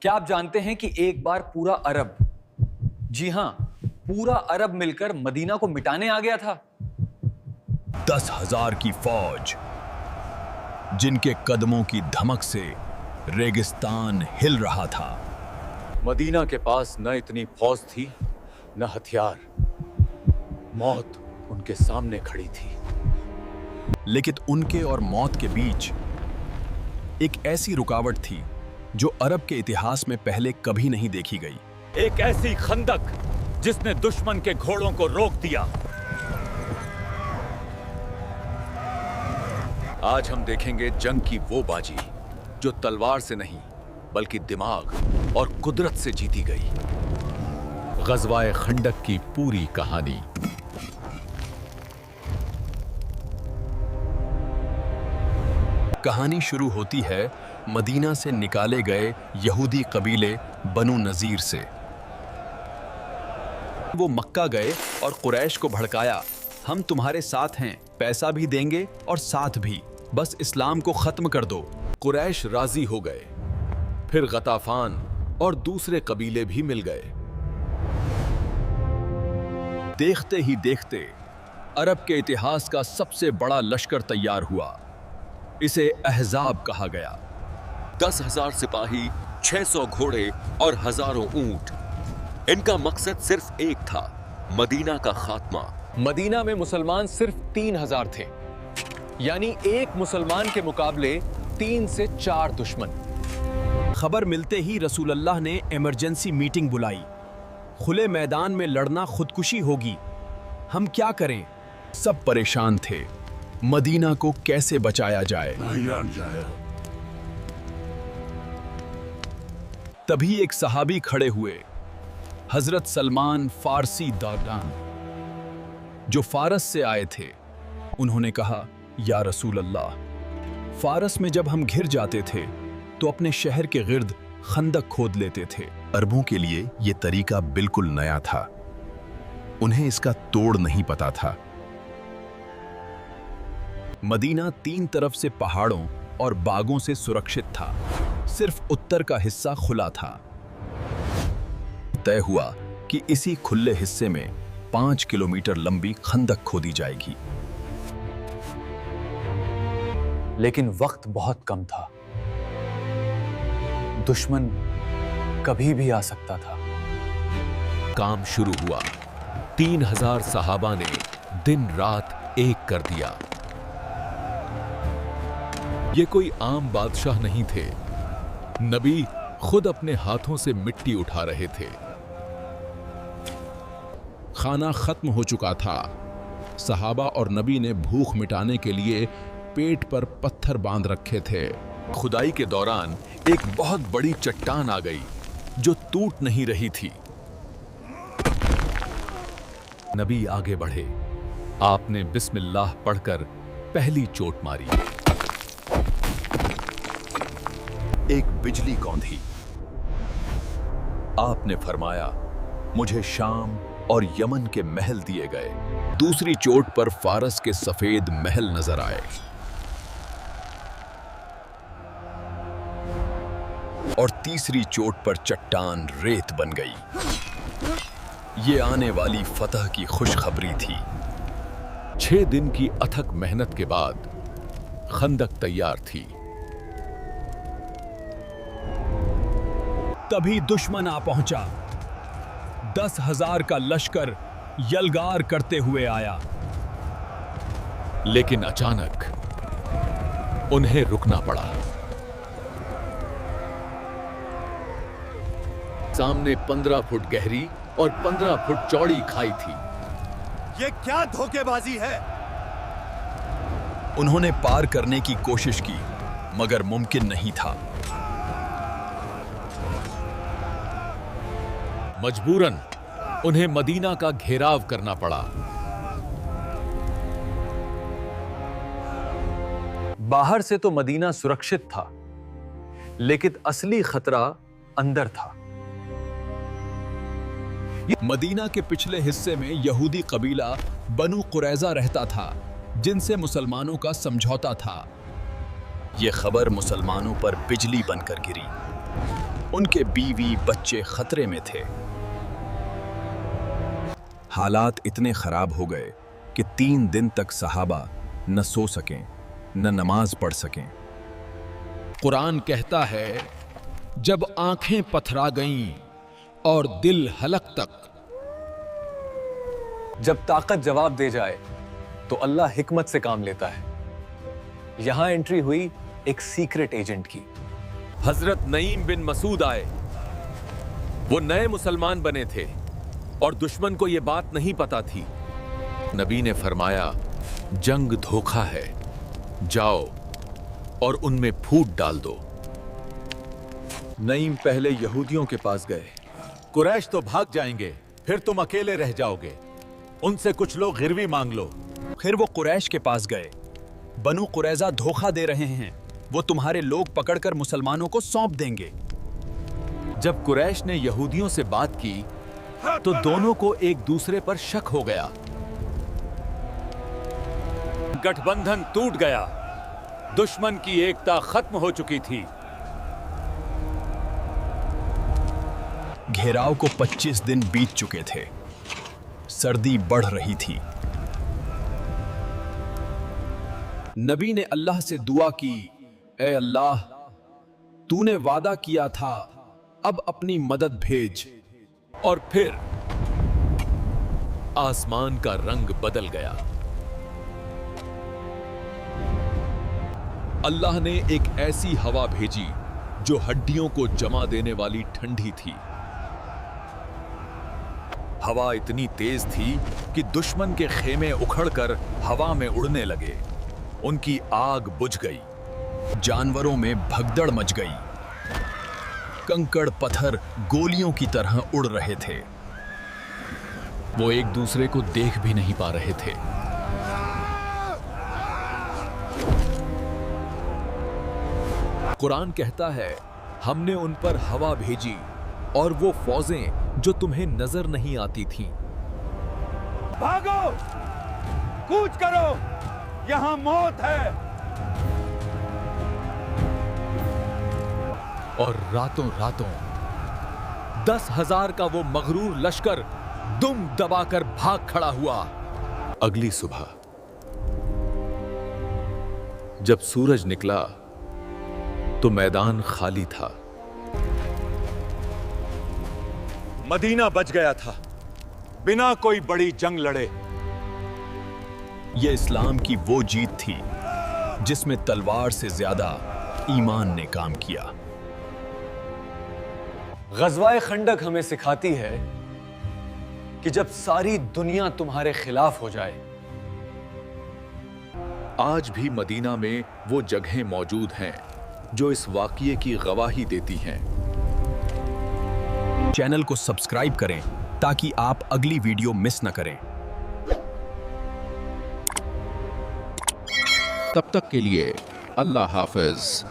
क्या आप जानते हैं कि एक बार पूरा अरब, जी हां, पूरा अरब मिलकर मदीना को मिटाने आ गया था। 10,000 की फौज, जिनके कदमों की धमक से रेगिस्तान हिल रहा था। मदीना के पास न इतनी फौज थी न हथियार। मौत उनके सामने खड़ी थी। लेकिन उनके और मौत के बीच एक ऐसी रुकावट थी जो अरब के इतिहास में पहले कभी नहीं देखी गई। एक ऐसी खंदक जिसने दुश्मन के घोड़ों को रोक दिया। आज हम देखेंगे जंग की वो बाजी जो तलवार से नहीं बल्कि दिमाग और कुदरत से जीती गई। गज़वाए खंदक की पूरी कहानी। कहानी शुरू होती है मदीना से निकाले गए यहूदी कबीले बनु नज़ीर से। वो मक्का गए और कुरैश को भड़काया, हम तुम्हारे साथ हैं, पैसा भी देंगे और साथ भी, बस इस्लाम को खत्म कर दो। कुरैश राजी हो गए। फिर गताफान और दूसरे कबीले भी मिल गए। देखते ही देखते अरब के इतिहास का सबसे बड़ा लश्कर तैयार हुआ। इसे अहज़ाब कहा गया। 10,000 सिपाही, 600 घोड़े और हजारों ऊंट। इनका मकसद सिर्फ एक था, मदीना का खात्मा। मदीना में मुसलमान सिर्फ 3,000 थे, यानी एक मुसलमान के मुकाबले 3 से 4 दुश्मन। खबर मिलते ही रसूलुल्लाह ने इमरजेंसी मीटिंग बुलाई। खुले मैदान में लड़ना खुदकुशी होगी, हम क्या करें? सब परेशान थे, मदीना को कैसे बचाया जाए। तभी एक सहाबी खड़े हुए, हजरत सलमान फारसी दादान, जो फारस से आए थे। उन्होंने कहा, या रसूल अल्लाह, फारस में जब हम घिर जाते थे तो अपने शहर के गिर्द खंदक खोद लेते थे। अरबों के लिए यह तरीका बिल्कुल नया था, उन्हें इसका तोड़ नहीं पता था। मदीना 3 तरफ से पहाड़ों और बागों से सुरक्षित था, सिर्फ उत्तर का हिस्सा खुला था। तय हुआ कि इसी खुले हिस्से में 5 किलोमीटर लंबी खंदक खोदी जाएगी। लेकिन वक्त बहुत कम था, दुश्मन कभी भी आ सकता था। काम शुरू हुआ। 3,000 सहाबा ने दिन रात एक कर दिया। ये कोई आम बादशाह नहीं थे, नबी खुद अपने हाथों से मिट्टी उठा रहे थे। खाना खत्म हो चुका था। सहाबा और नबी ने भूख मिटाने के लिए पेट पर पत्थर बांध रखे थे। खुदाई के दौरान एक बहुत बड़ी चट्टान आ गई जो टूट नहीं रही थी। नबी आगे बढ़े। आपने बिस्मिल्लाह पढ़कर पहली चोट मारी। एक बिजली कौंधी। आपने फरमाया, मुझे शाम और यमन के महल दिए गए। दूसरी चोट पर फारस के सफेद महल नजर आए और तीसरी चोट पर चट्टान रेत बन गई। ये आने वाली फतह की खुशखबरी थी। 6 दिन की अथक मेहनत के बाद खंदक तैयार थी। तभी दुश्मन आ पहुंचा। 10,000 का लश्कर यलगार करते हुए आया। लेकिन अचानक उन्हें रुकना पड़ा। सामने 15 फुट गहरी और 15 फुट चौड़ी खाई थी। ये क्या धोखेबाजी है? उन्होंने पार करने की कोशिश की, मगर मुमकिन नहीं था। मजबूरन उन्हें मदीना का घेराव करना पड़ा। बाहर से तो मदीना सुरक्षित था, लेकिन असली खतरा अंदर था। मदीना के पिछले हिस्से में यहूदी कबीला बनु कुरैजा रहता था, जिनसे मुसलमानों का समझौता था। यह खबर मुसलमानों पर बिजली बनकर गिरी। उनके बीवी बच्चे खतरे में थे। हालात इतने खराब हो गए कि 3 दिन तक सहाबा न सो सकें न नमाज पढ़ सकें। कुरान कहता है, जब आंखें पथरा गईं और दिल हलक तक। जब ताकत जवाब दे जाए तो अल्लाह हिकमत से काम लेता है। यहां एंट्री हुई एक सीक्रेट एजेंट की। हजरत नईम बिन मसूद आए। वो नए मुसलमान बने थे और दुश्मन को यह बात नहीं पता थी। नबी ने फरमाया, जंग धोखा है, जाओ और उनमें फूट डाल दो। नईम पहले यहूदियों के पास गए। कुरैश तो भाग जाएंगे, फिर तुम अकेले रह जाओगे। उनसे कुछ लोग गिरवी मांग लो। फिर वो कुरैश के पास गए। बनु कुरैजा धोखा दे रहे हैं, वो तुम्हारे लोग पकड़कर मुसलमानों को सौंप देंगे। जब कुरैश ने यहूदियों से बात की तो दोनों को एक दूसरे पर शक हो गया। गठबंधन टूट गया। दुश्मन की एकता खत्म हो चुकी थी। घेराव को 25 दिन बीत चुके थे। सर्दी बढ़ रही थी। नबी ने अल्लाह से दुआ की, ए अल्लाह, तूने वादा किया था, अब अपनी मदद भेज। और फिर आसमान का रंग बदल गया। अल्लाह ने एक ऐसी हवा भेजी जो हड्डियों को जमा देने वाली ठंडी थी। हवा इतनी तेज थी कि दुश्मन के खेमे उखड़कर हवा में उड़ने लगे। उनकी आग बुझ गई। जानवरों में भगदड़ मच गई। कंकड़ पत्थर गोलियों की तरह उड़ रहे थे। वो एक दूसरे को देख भी नहीं पा रहे थे। कुरान कहता है, हमने उन पर हवा भेजी और वो फौजें जो तुम्हें नजर नहीं आती थीं। भागो, कूच करो, यहां मौत है। और रातों रातों 10,000 का वो मगरूर लश्कर दुम दबाकर भाग खड़ा हुआ। अगली सुबह जब सूरज निकला तो मैदान खाली था। मदीना बच गया था, बिना कोई बड़ी जंग लड़े। यह इस्लाम की वो जीत थी जिसमें तलवार से ज्यादा ईमान ने काम किया। गज़वाए खंडक हमें सिखाती है कि जब सारी दुनिया तुम्हारे खिलाफ हो जाए। आज भी मदीना में वो जगहें मौजूद हैं जो इस वाक़ये की गवाही देती हैं। चैनल को सब्सक्राइब करें ताकि आप अगली वीडियो मिस न करें। तब तक के लिए अल्लाह हाफ़िज़।